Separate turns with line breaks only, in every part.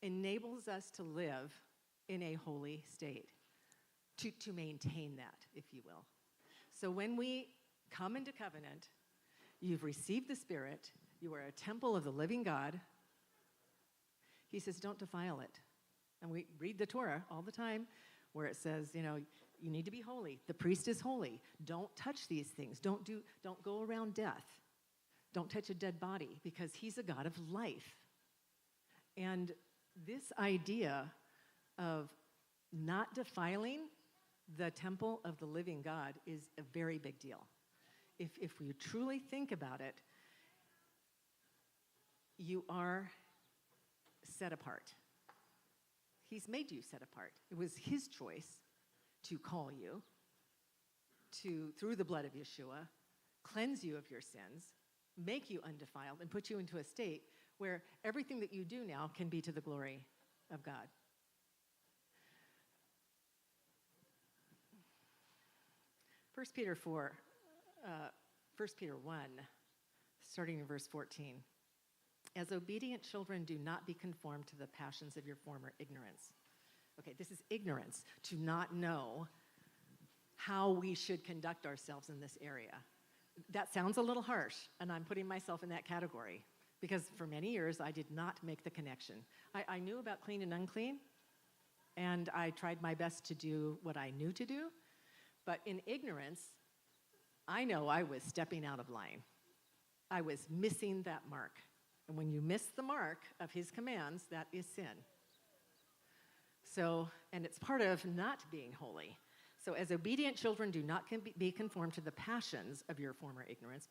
enables us to live in a holy state, to maintain that, if you will. So when we come into covenant, you've received the Spirit, you are a temple of the living God. He says, don't defile it. And we read the Torah all the time where it says, you need to be holy. The priest is holy. Don't touch these things. Don't go around death. Don't touch a dead body, because he's a God of life. And this idea of not defiling the temple of the living God is a very big deal. If we truly think about it, you are set apart. He's made you set apart. It was his choice to call you, through the blood of Yeshua, cleanse you of your sins, make you undefiled, and put you into a state where everything that you do now can be to the glory of God. First Peter 1, starting in verse 14. As obedient children, do not be conformed to the passions of your former ignorance. Okay, this is ignorance, to not know how we should conduct ourselves in this area. That sounds a little harsh, and I'm putting myself in that category, because for many years I did not make the connection. I knew about clean and unclean, and I tried my best to do what I knew to do, but in ignorance, I know I was stepping out of line. I was missing that mark. And when you miss the mark of his commands, that is sin. So, and it's part of not being holy. So as obedient children, do not be conformed to the passions of your former ignorance.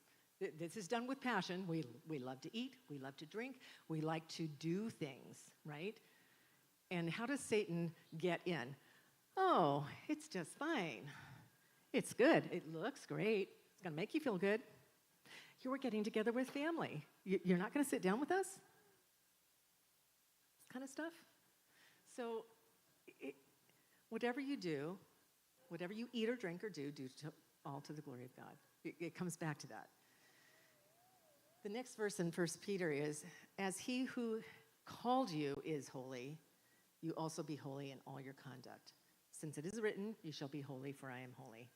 This is done with passion. We love to eat. We love to drink. We like to do things, right? And how does Satan get in? Oh, it's just fine. It's good. It looks great. It's going to make you feel good. You were getting together with family. You're not going to sit down with us? This kind of stuff. So whatever you do, whatever you eat or drink or do all to the glory of God. It comes back to that. The next verse in 1 Peter is, as he who called you is holy, you also be holy in all your conduct. Since it is written, you shall be holy, for I am holy.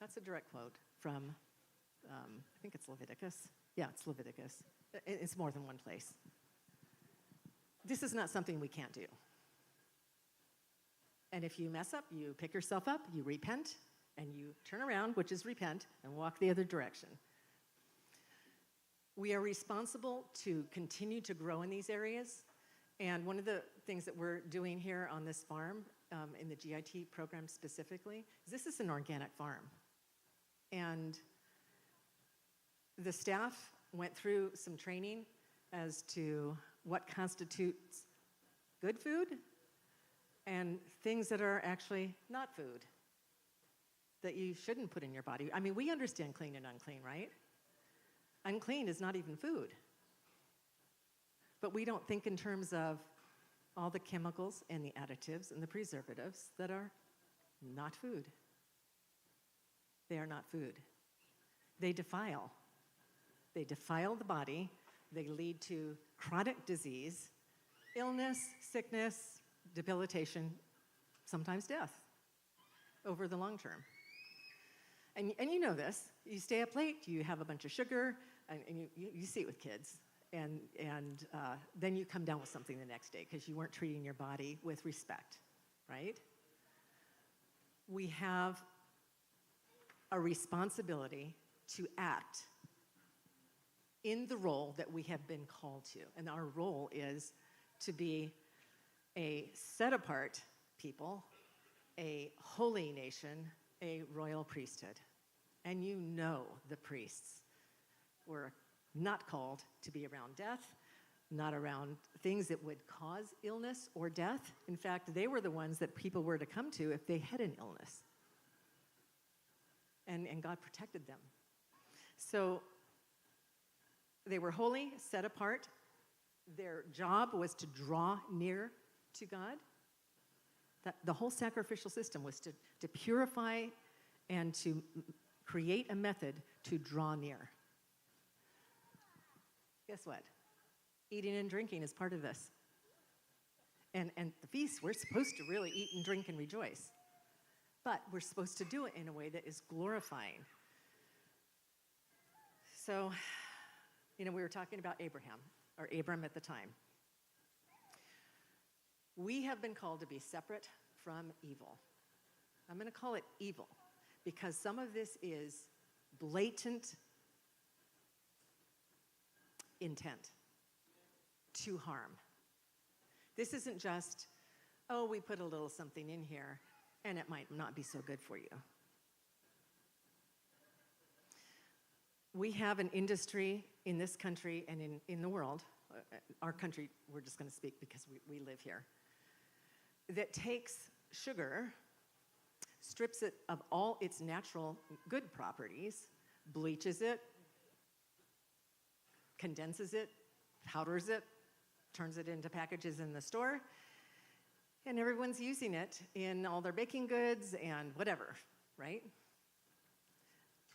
That's a direct quote from, I think it's Leviticus. Yeah, it's Leviticus. It's more than one place. This is not something we can't do. And if you mess up, you pick yourself up, you repent, and you turn around, which is repent, and walk the other direction. We are responsible to continue to grow in these areas. And one of the things that we're doing here on this farm, in the GIT program specifically, is this is an organic farm. And the staff went through some training as to what constitutes good food and things that are actually not food, that you shouldn't put in your body. I mean, we understand clean and unclean, right? Unclean is not even food. But we don't think in terms of all the chemicals and the additives and the preservatives that are not food. They are not food. They defile. They defile the body. They lead to chronic disease, illness, sickness, debilitation, sometimes death over the long term. And you know this. You stay up late, you have a bunch of sugar, and you see it with kids. And then you come down with something the next day because you weren't treating your body with respect, right? We have a responsibility to act in the role that we have been called to. And our role is to be a set-apart people, a holy nation, a royal priesthood. And you know the priests were not called to be around death, not around things that would cause illness or death. In fact, they were the ones that people were to come to if they had an illness. And God protected them. So they were holy, set apart. Their job was to draw near to God. That the whole sacrificial system was to purify and to create a method to draw near. Guess what? Eating and drinking is part of this. And the feast, we're supposed to really eat and drink and rejoice. But we're supposed to do it in a way that is glorifying. So, we were talking about Abraham, or Abram at the time. We have been called to be separate from evil. I'm going to call it evil because some of this is blatant intent to harm. This isn't just, we put a little something in here and it might not be so good for you. We have an industry in this country and in the world, our country, we're just going to speak because we live here, that takes sugar, strips it of all its natural good properties, bleaches it, condenses it, powders it, turns it into packages in the store, and everyone's using it in all their baking goods and whatever, right?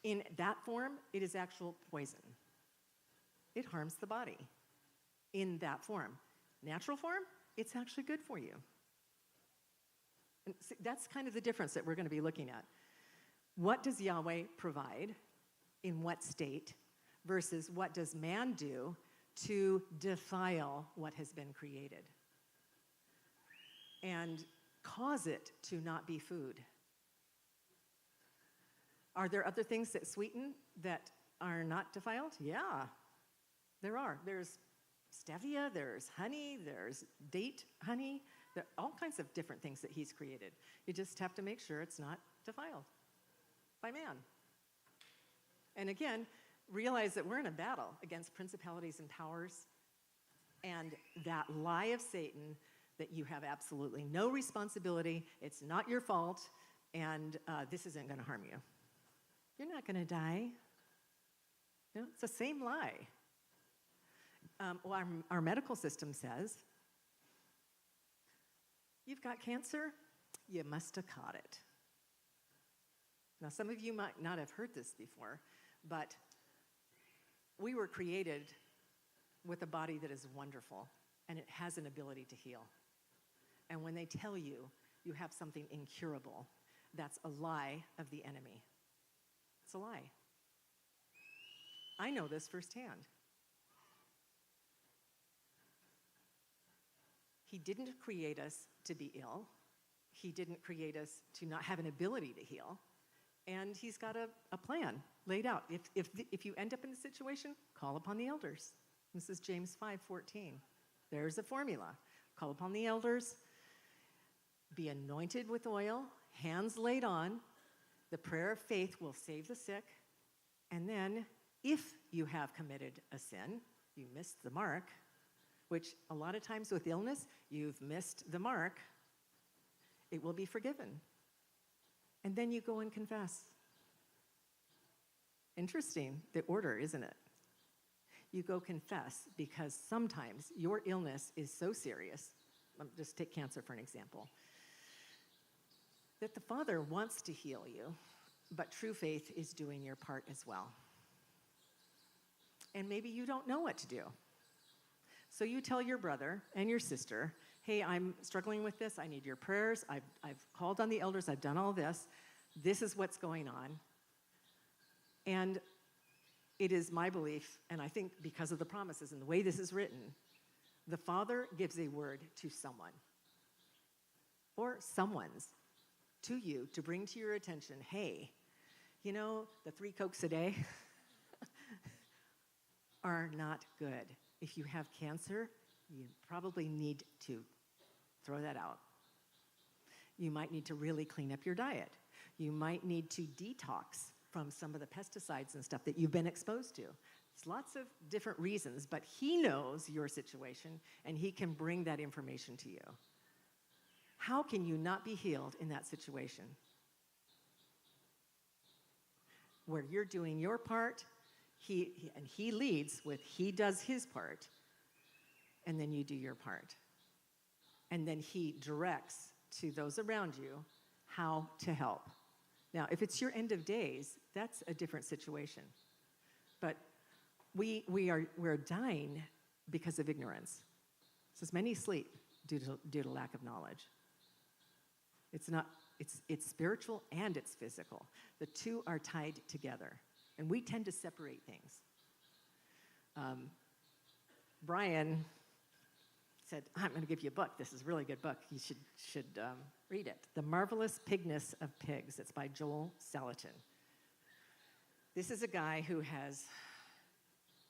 In that form, it is actual poison. It harms the body. In that form. Natural form, it's actually good for you. And see, that's kind of the difference that we're going to be looking at. What does Yahweh provide in what state versus what does man do to defile what has been created and cause it to not be food? Are there other things that sweeten that are not defiled? Yeah, there are. There's stevia, there's honey, there's date honey. There are all kinds of different things that he's created. You just have to make sure it's not defiled by man. And again, realize that we're in a battle against principalities and powers and that lie of Satan that you have absolutely no responsibility, it's not your fault, and this isn't going to harm you. You're not going to die. It's the same lie. Our medical system says, you've got cancer, you must have caught it. Now, some of you might not have heard this before, but we were created with a body that is wonderful, and it has an ability to heal. And when they tell you you have something incurable, that's a lie of the enemy. It's a lie. I know this firsthand. He didn't create us to be ill. He didn't create us to not have an ability to heal. And he's got a plan laid out. If you end up in the situation, call upon the elders. This is James 5:14. There's a formula. Call upon the elders, be anointed with oil, hands laid on. The prayer of faith will save the sick. And then, if you have committed a sin, you missed the mark, which a lot of times with illness, you've missed the mark, it will be forgiven. And then you go and confess. Interesting, the order, isn't it? You go confess because sometimes your illness is so serious. Just take cancer for an example. That the Father wants to heal you, but true faith is doing your part as well. And maybe you don't know what to do. So you tell your brother and your sister, hey, I'm struggling with this. I need your prayers. I've called on the elders. I've done all this. This is what's going on. And it is my belief, and I think because of the promises and the way this is written, the Father gives a word to someone or someone's to you to bring to your attention, hey, the 3 Cokes a day are not good. If you have cancer, you probably need to throw that out. You might need to really clean up your diet. You might need to detox from some of the pesticides and stuff that you've been exposed to. There's lots of different reasons, but he knows your situation, and he can bring that information to you. How can you not be healed in that situation? Where you're doing your part, he leads with he does his part, and then you do your part. And then he directs to those around you how to help. Now, if it's your end of days, that's a different situation. But we're dying because of ignorance. It says many sleep, due to lack of knowledge. It's spiritual and it's physical. The two are tied together, and we tend to separate things. Brian said, I'm going to give you a book. This is a really good book. You should read it. The Marvelous Pigness of Pigs. It's by Joel Salatin. This is a guy who has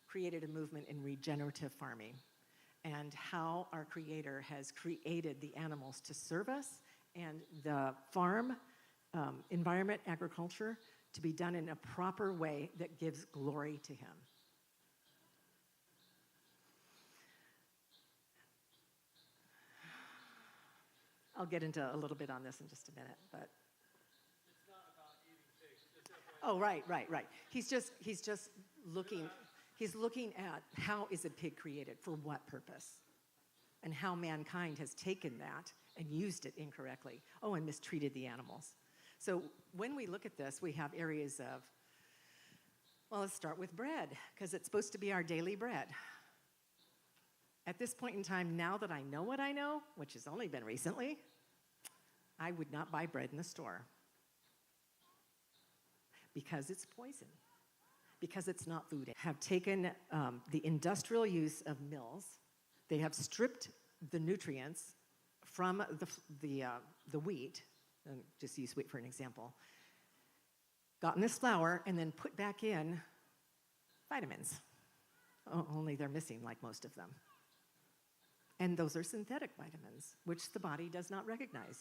created a movement in regenerative farming and how our Creator has created the animals to serve us and the farm, environment, agriculture, to be done in a proper way that gives glory to Him. I'll get into a little bit on this in just a minute, but
it's not about eating pigs.
oh, right. He's just looking. He's looking at how is a pig created, for what purpose, and how mankind has taken that and used it incorrectly. Oh, and mistreated the animals. So when we look at this, we have areas of, well, let's start with bread, because it's supposed to be our daily bread. At this point in time, now that I know what I know, which has only been recently, I would not buy bread in the store because it's poison, because it's not food. Have taken the industrial use of mills. They have stripped the nutrients from the wheat, and just use wheat for an example, gotten this flour, and then put back in vitamins. Only they're missing, like most of them. And those are synthetic vitamins, which the body does not recognize.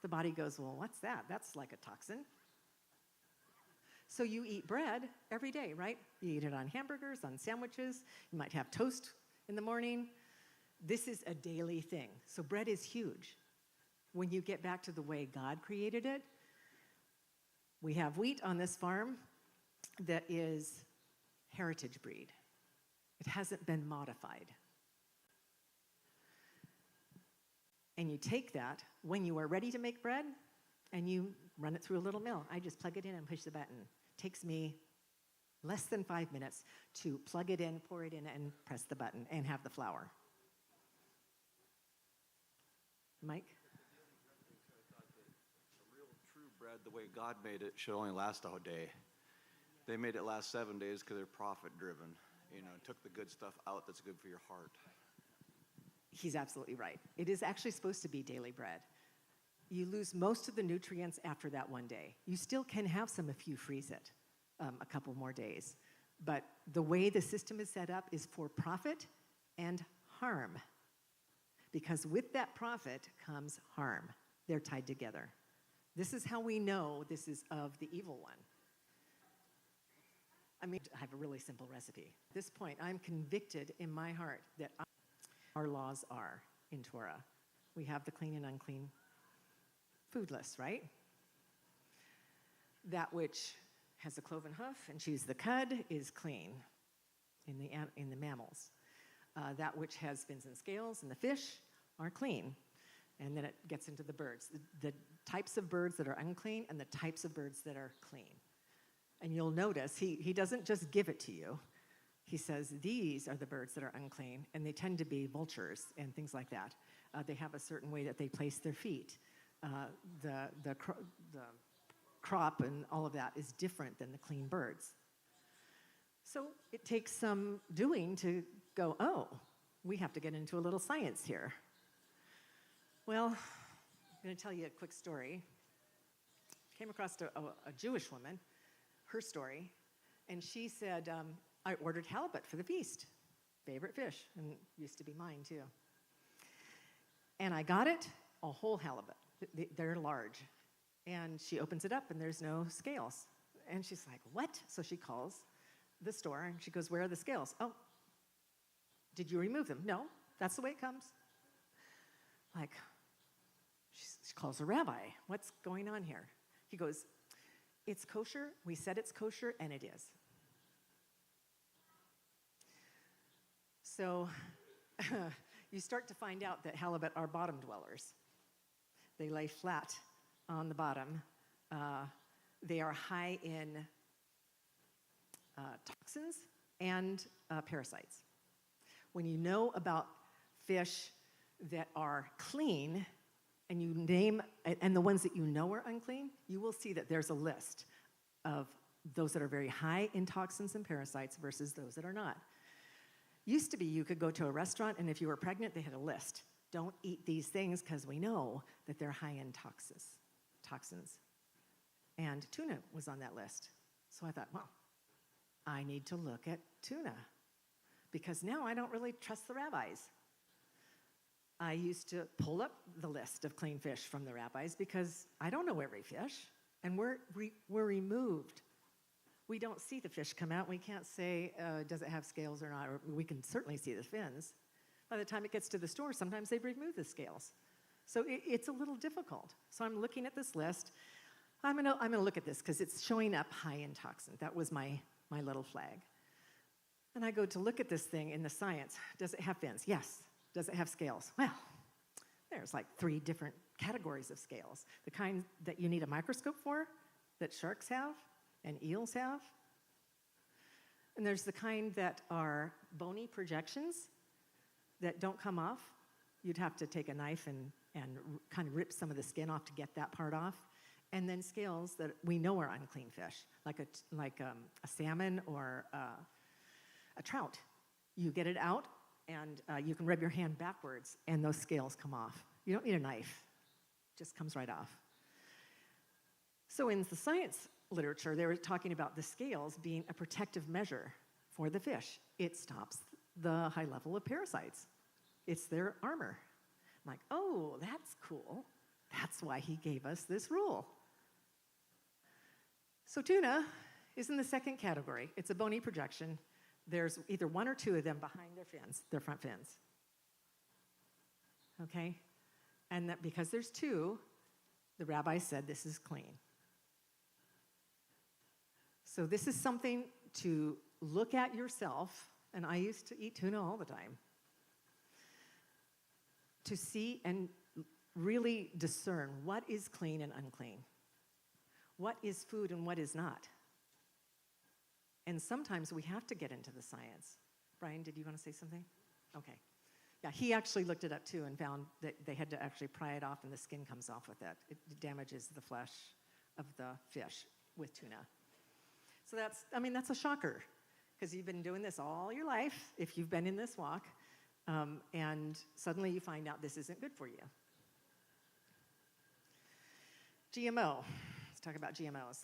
The body goes, well, what's that? That's like a toxin. So you eat bread every day, right? You eat it on hamburgers, on sandwiches. You might have toast in the morning. This is a daily thing. So bread is huge. When you get back to the way God created it, we have wheat on this farm that is heritage breed. It hasn't been modified. And you take that when you are ready to make bread, and you run it through a little mill. I just plug it in and push the button. It takes me less than 5 minutes to plug it in, pour it in, and press the button, and have the flour. Mike?
I thought that the real true bread, the way God made it, should only last a day. They made it last 7 days because they're profit-driven. Took the good stuff out that's good for your heart.
He's absolutely right. It is actually supposed to be daily bread. You lose most of the nutrients after that one day. You still can have some if you freeze it a couple more days. But the way the system is set up is for profit and harm. Because with that profit comes harm. They're tied together. This is how we know this is of the evil one. I have a really simple recipe. At this point, I'm convicted in my heart that our laws are in Torah. We have the clean and unclean food list, right? That which has a cloven hoof and chews the cud is clean in the mammals. That which has fins and scales and the fish are clean. And then it gets into the birds. The types of birds that are unclean and the types of birds that are clean. And you'll notice he doesn't just give it to you. He says, these are the birds that are unclean, and they tend to be vultures and things like that. They have a certain way that they place their feet. The crop and all of that is different than the clean birds. So it takes some doing to go, oh, we have to get into a little science here. Well, I'm going to tell you a quick story. Came across a Jewish woman, her story, and she said, I ordered halibut for the feast. Favorite fish, and used to be mine too. And I got it, a whole halibut. They're large. And she opens it up, and there's no scales. And she's like, what? So she calls the store, and she goes, where are the scales? Oh, did you remove them? No, that's the way it comes. Like, she calls a rabbi. What's going on here? He goes, it's kosher. We said it's kosher, and it is. So you start to find out that halibut are bottom dwellers. They lay flat on the bottom. They are high in toxins and parasites. When you know about fish that are clean, and you name, and the ones that you know are unclean, you will see that there's a list of those that are very high in toxins and parasites versus those that are not. Used to be you could go to a restaurant, and if you were pregnant, they had a list. Don't eat these things because we know that they're high in toxins. And tuna was on that list. So I thought, well, I need to look at tuna because now I don't really trust the rabbis. I used to pull up the list of clean fish from the rabbis because I don't know every fish, and we're removed. We don't see the fish come out. We can't say, does it have scales or not? Or we can certainly see the fins. By the time it gets to the store, sometimes they remove the scales. So it's a little difficult. So I'm looking at this list. I'm gonna look at this because it's showing up high in toxin. That was my little flag. And I go to look at this thing in the science. Does it have fins? Yes. Does it have scales? Well, there's like 3 different categories of scales. The kind that you need a microscope for, that sharks have and eels have. And there's the kind that are bony projections that don't come off. You'd have to take a knife and kind of rip some of the skin off to get that part off. And then scales that we know are unclean fish, like a salmon or a trout. You get it out, and you can rub your hand backwards, and those scales come off. You don't need a knife. It just comes right off. So in the science literature, they were talking about the scales being a protective measure for the fish. It stops the high level of parasites. It's their armor. I'm like, oh, that's cool. That's why he gave us this rule. So tuna is in the second category. It's a bony projection. There's either 1 or 2 of them behind their fins, their front fins. Okay? And that because there's 2, the rabbi said this is clean. So this is something to look at yourself, and I used to eat tuna all the time, to see and really discern what is clean and unclean, what is food and what is not. And sometimes we have to get into the science. Brian, did you want to say something? Okay. Yeah, he actually looked it up too and found that they had to actually pry it off and the skin comes off with it. It damages the flesh of the fish with tuna. So that's a shocker because you've been doing this all your life if you've been in this walk, and suddenly you find out this isn't good for you. GMO. Let's talk about GMOs.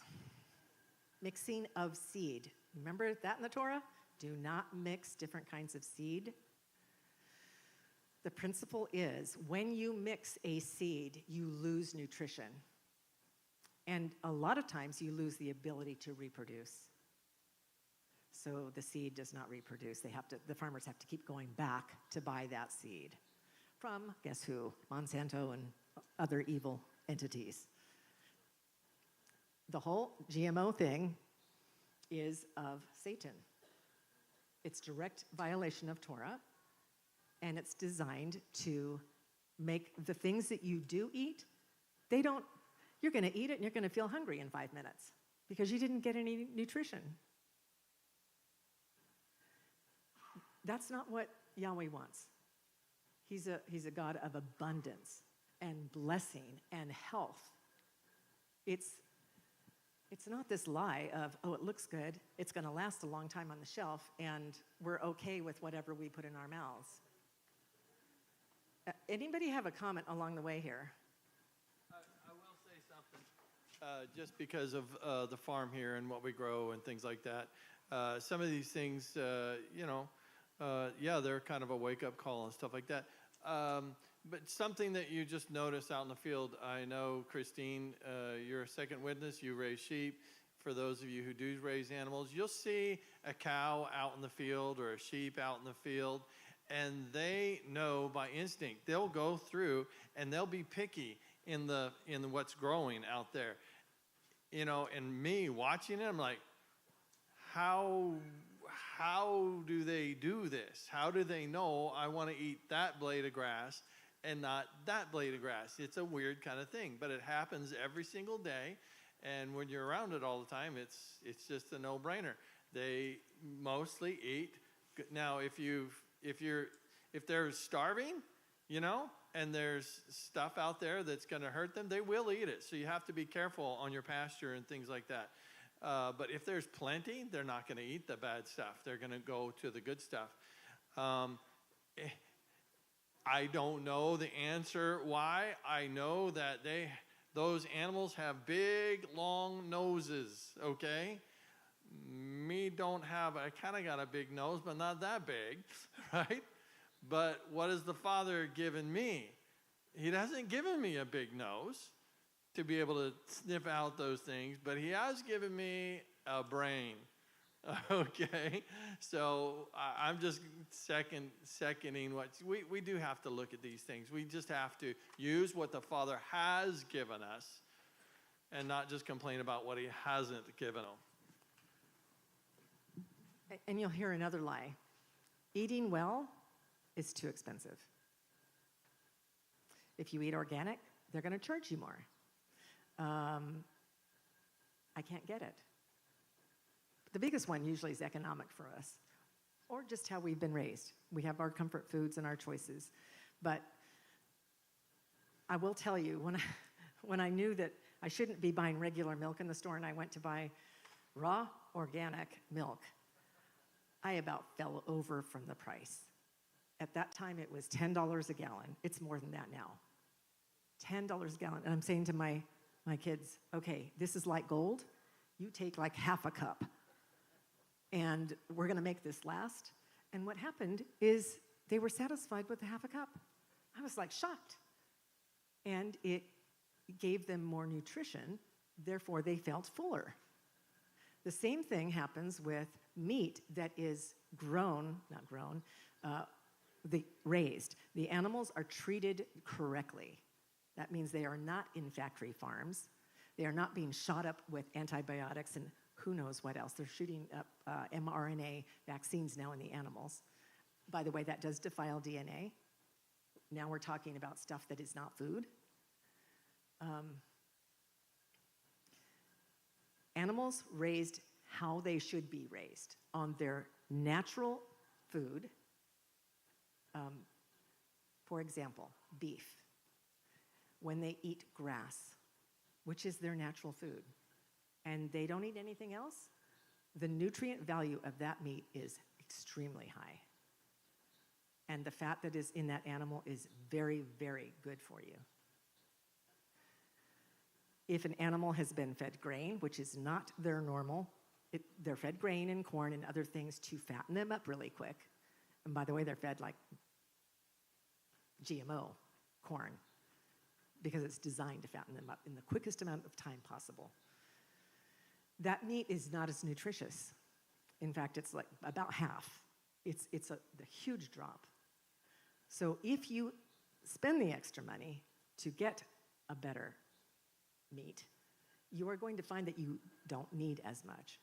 Mixing of seed. Remember that in the Torah? Do not mix different kinds of seed. The principle is when you mix a seed, you lose nutrition. And a lot of times you lose the ability to reproduce. So the seed does not reproduce. The farmers have to keep going back to buy that seed from, guess who? Monsanto and other evil entities. The whole GMO thing is of Satan. It's direct violation of Torah, and it's designed to make the things that you do eat, you're going to eat it and you're going to feel hungry in 5 minutes because you didn't get any nutrition. That's not what Yahweh wants. He's a God of abundance and blessing and health. It's not this lie of, oh, it looks good, it's going to last a long time on the shelf, and we're okay with whatever we put in our mouths. Anybody have a comment along the way here?
I will say something, just because of the farm here and what we grow and things like that. Some of these things, they're kind of a wake-up call and stuff like that. But something that you just notice out in the field, I know, Christine, you're a second witness. You raise sheep. For those of you who do raise animals, you'll see a cow out in the field or a sheep out in the field, and they know by instinct. They'll go through and they'll be picky in what's growing out there. And me watching it, I'm like, how do they do this? How do they know I want to eat that blade of grass and not that blade of grass? It's a weird kind of thing, but it happens every single day. And when you're around it all the time, it's just a no-brainer. They mostly eat. Now, if they're starving, and there's stuff out there that's going to hurt them, they will eat it. So you have to be careful on your pasture and things like that. But if there's plenty, they're not going to eat the bad stuff. They're going to go to the good stuff. I don't know the answer why. I know that those animals have big, long noses, okay? Me don't have, I kind of got a big nose, but not that big, right? But what has the Father given me? He hasn't given me a big nose to be able to sniff out those things, but he has given me a brain, okay? So I'm just seconding what, we do have to look at these things. We just have to use what the Father has given us and not just complain about what he hasn't given them.
And you'll hear another lie. Eating well is too expensive. If you eat organic, they're going to charge you more. I can't get it. The biggest one usually is economic for us, or just how we've been raised. We have our comfort foods and our choices. But I will tell you, when I knew that I shouldn't be buying regular milk in the store and I went to buy raw organic milk, I about fell over from the price. At that time, it was $10 a gallon. It's more than that now. $10 a gallon. And I'm saying to my kids, okay, this is like gold. You take like half a cup. And we're going to make this last. And what happened is they were satisfied with the half a cup. I was like shocked. And it gave them more nutrition. Therefore, they felt fuller. The same thing happens with meat that is raised. The animals are treated correctly. That means they are not in factory farms. They are not being shot up with antibiotics and who knows what else. They're shooting up mRNA vaccines now in the animals. By the way, that does defile DNA. Now we're talking about stuff that is not food. Animals raised how they should be raised, on their natural food. For example, beef. When they eat grass, which is their natural food, and they don't eat anything else, the nutrient value of that meat is extremely high. And the fat that is in that animal is very, very good for you. If an animal has been fed grain, which is not their normal, they're fed grain and corn and other things to fatten them up really quick. And by the way, they're fed like GMO corn because it's designed to fatten them up in the quickest amount of time possible. That meat is not as nutritious. In fact, it's like about half. It's a huge drop. So if you spend the extra money to get a better meat, you are going to find that you don't need as much.